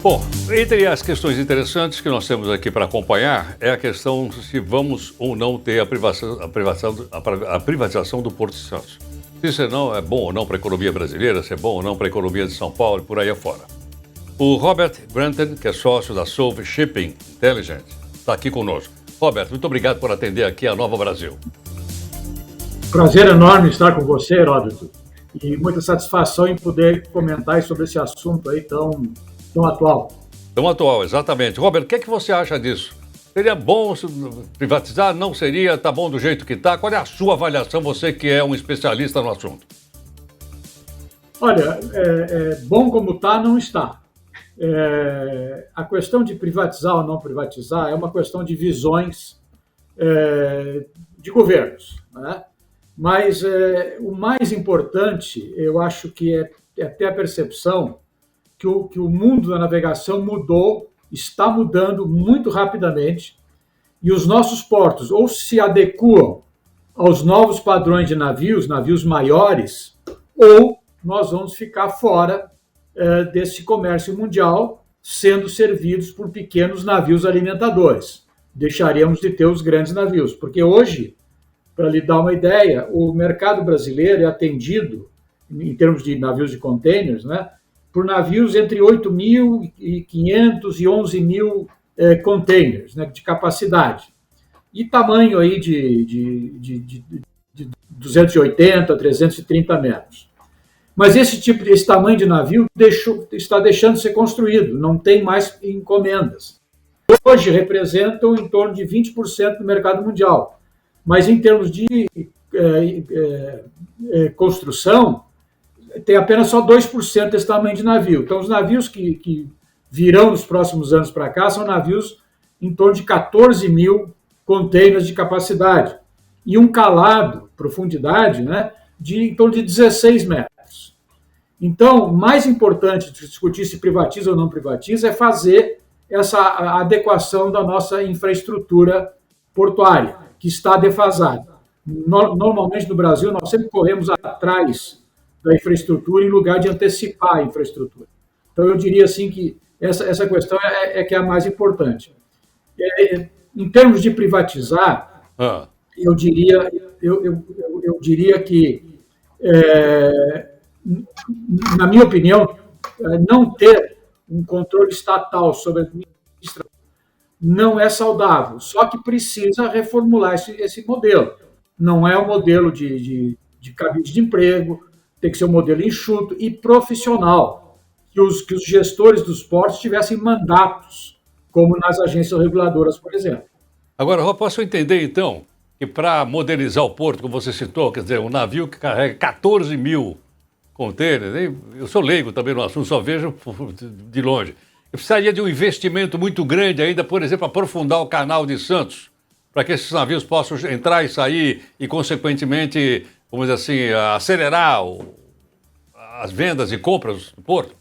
Bom, entre as questões interessantes que nós temos aqui para acompanhar é a questão se vamos ou não ter a privatização do Porto de Santos. Se isso não é bom ou não para a economia brasileira, se é bom ou não para a economia de São Paulo e por aí afora. O Robert Granton, que é sócio da Solve Shipping Intelligence, está aqui conosco. Robert, muito obrigado por atender aqui a Nova Brasil. Prazer enorme estar com você, Heródoto, e muita satisfação em poder comentar sobre esse assunto aí tão atual. Tão atual, exatamente. Robert, o que é que você acha disso? Seria bom privatizar? Não seria? Está bom do jeito que está? Qual é a sua avaliação, você que é um especialista no assunto? Olha, bom como está, não está. A questão de privatizar ou não privatizar é uma questão de visões de governos, né? Mas o mais importante, eu acho que é ter a percepção que o mundo da navegação mudou, está mudando muito rapidamente, e os nossos portos ou se adequam aos novos padrões de navios maiores, ou nós vamos ficar fora desse comércio mundial, sendo servidos por pequenos navios alimentadores. Deixaremos de ter os grandes navios, porque hoje, para lhe dar uma ideia, o mercado brasileiro é atendido, em termos de navios de containers, né, por navios entre 8.500 e 11.000 containers, né, de capacidade. E tamanho aí de 280 a 330 metros. Mas esse tamanho de navio está deixando de ser construído, não tem mais encomendas. Hoje representam em torno de 20% do mercado mundial. Mas em termos de construção, tem apenas só 2% desse tamanho de navio. Então, os navios que virão nos próximos anos para cá são navios em torno de 14.000 containers de capacidade e um calado, profundidade, né, de em torno de 16 metros. Então, mais importante de discutir se privatiza ou não privatiza é fazer essa adequação da nossa infraestrutura portuária, que está defasada. Normalmente, no Brasil, nós sempre corremos atrás da infraestrutura em lugar de antecipar a infraestrutura. Então, eu diria assim que essa questão que é a mais importante. Em termos de privatizar, eu diria que, na minha opinião, não ter um controle estatal sobre a administração não é saudável, só que precisa reformular esse modelo. Não é um modelo de cabide de emprego, tem que ser um modelo enxuto e profissional, que os gestores dos portos tivessem mandatos, como nas agências reguladoras, por exemplo. Agora, eu posso entender, então, que para modernizar o porto, como você citou, quer dizer, um navio que carrega 14.000 containers, eu sou leigo também no assunto, só vejo de longe. Eu precisaria de um investimento muito grande ainda, por exemplo, aprofundar o canal de Santos, para que esses navios possam entrar e sair e, consequentemente, vamos dizer assim, acelerar as vendas e compras do porto?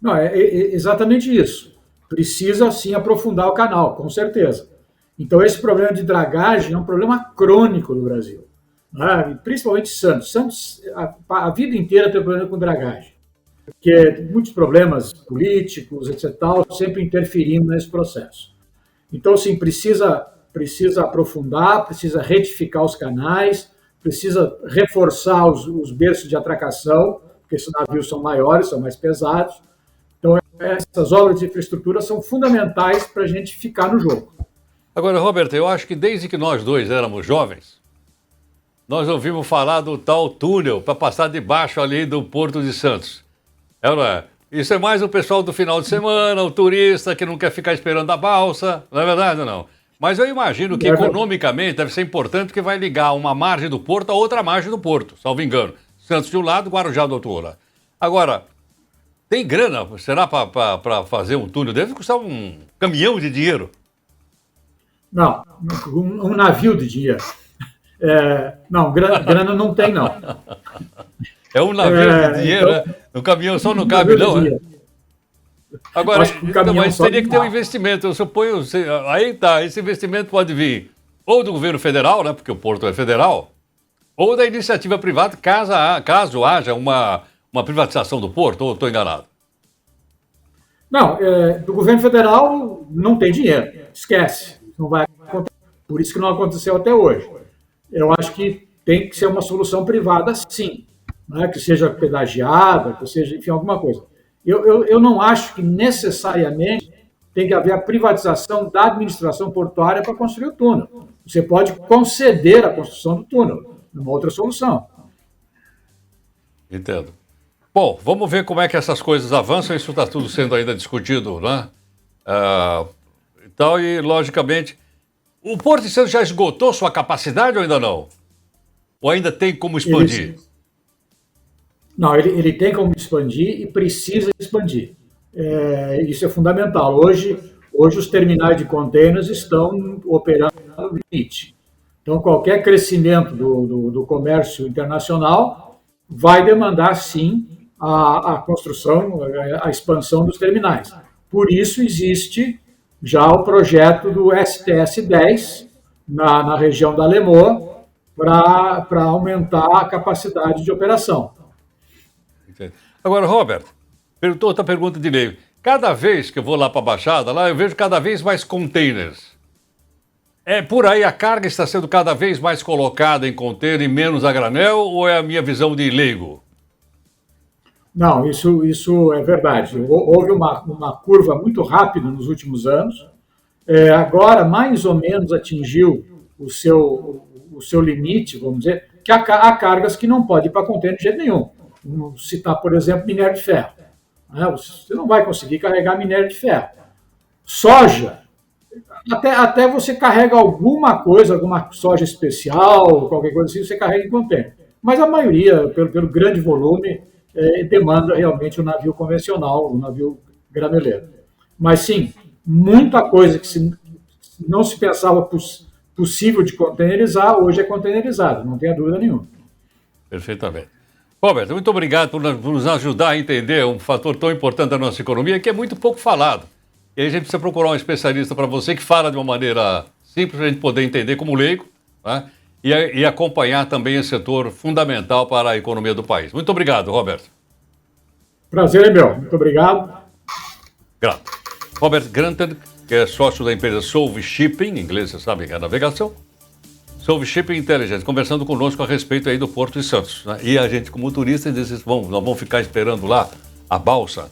Não, é exatamente isso. Precisa, sim, aprofundar o canal, com certeza. Então, esse problema de dragagem é um problema crônico no Brasil, né? Principalmente Santos. Santos, a vida inteira tem problema com dragagem, porque muitos problemas políticos, etc., sempre interferindo nesse processo. Então, sim, precisa aprofundar, precisa retificar os canais, precisa reforçar os berços de atracação, porque esses navios são maiores, são mais pesados. Então, essas obras de infraestrutura são fundamentais para a gente ficar no jogo. Agora, Roberto, eu acho que desde que nós dois éramos jovens, nós ouvimos falar do tal túnel para passar debaixo ali do Porto de Santos. Não é? Isso é mais o pessoal do final de semana, o turista que não quer ficar esperando a balsa, não é verdade ou não? Mas eu imagino que economicamente deve ser importante porque vai ligar uma margem do porto a outra margem do porto, salvo engano. Santos de um lado, Guarujá do outro lado. Agora, tem grana, será, para fazer um túnel? Deve custar um caminhão de dinheiro. Não, um navio de dinheiro. Não, grana não tem, não. É um navio de dinheiro, então, né? No caminhão só não cabe, não, né? Agora, então, mas teria que ter um investimento, eu suponho, aí tá, esse investimento pode vir ou do governo federal, né, porque o porto é federal, ou da iniciativa privada, caso haja uma privatização do porto, ou estou enganado? Não, do governo federal não tem dinheiro, esquece, não vai acontecer. Por isso que não aconteceu até hoje. Eu acho que tem que ser uma solução privada, sim, né? Que seja pedagiada, que seja, enfim, alguma coisa. Eu não acho que necessariamente tem que haver a privatização da administração portuária para construir o túnel. Você pode conceder a construção do túnel, uma outra solução. Entendo. Bom, vamos ver como é que essas coisas avançam. Isso está tudo sendo ainda discutido, né? Então, e logicamente, o Porto de Santos já esgotou sua capacidade ou ainda não? Ou ainda tem como expandir? Não, ele tem como expandir e precisa expandir. Isso é fundamental. Hoje os terminais de contêineres estão operando no limite. Então, qualquer crescimento do comércio internacional vai demandar, sim, a construção, a expansão dos terminais. Por isso, existe já o projeto do STS-10 na região da Lemoa para aumentar a capacidade de operação. Agora, Robert, outra pergunta de lei. Cada vez que eu vou lá para a Baixada, lá eu vejo cada vez mais containers. Por aí a carga está sendo cada vez mais colocada em container e menos a granel, ou é a minha visão de leigo? Não, isso é verdade. Houve uma curva muito rápida nos últimos anos. Agora, mais ou menos, atingiu o seu limite, vamos dizer, que há cargas que não pode ir para container de jeito nenhum. Vamos citar, por exemplo, minério de ferro. Você não vai conseguir carregar minério de ferro. Soja, até você carrega alguma coisa, alguma soja especial, qualquer coisa assim, você carrega em container. Mas a maioria, pelo grande volume, demanda realmente o navio convencional, o navio graneleiro. Mas sim, muita coisa que não se pensava possível de containerizar, hoje é containerizado, não tenha dúvida nenhuma. Perfeitamente. Robert, muito obrigado por nos ajudar a entender um fator tão importante da nossa economia que é muito pouco falado. E aí a gente precisa procurar um especialista para você que fala de uma maneira simples para a gente poder entender como leigo, né? E acompanhar também esse setor fundamental para a economia do país. Muito obrigado, Roberto. Prazer é meu. Muito obrigado. Grato. Robert Granter, que é sócio da empresa Solve Shipping, em inglês você sabe que é a navegação, Solve Shipping Intelligence, conversando conosco a respeito aí do Porto de Santos, né? E a gente, como turista, diz, nós vamos ficar esperando lá a balsa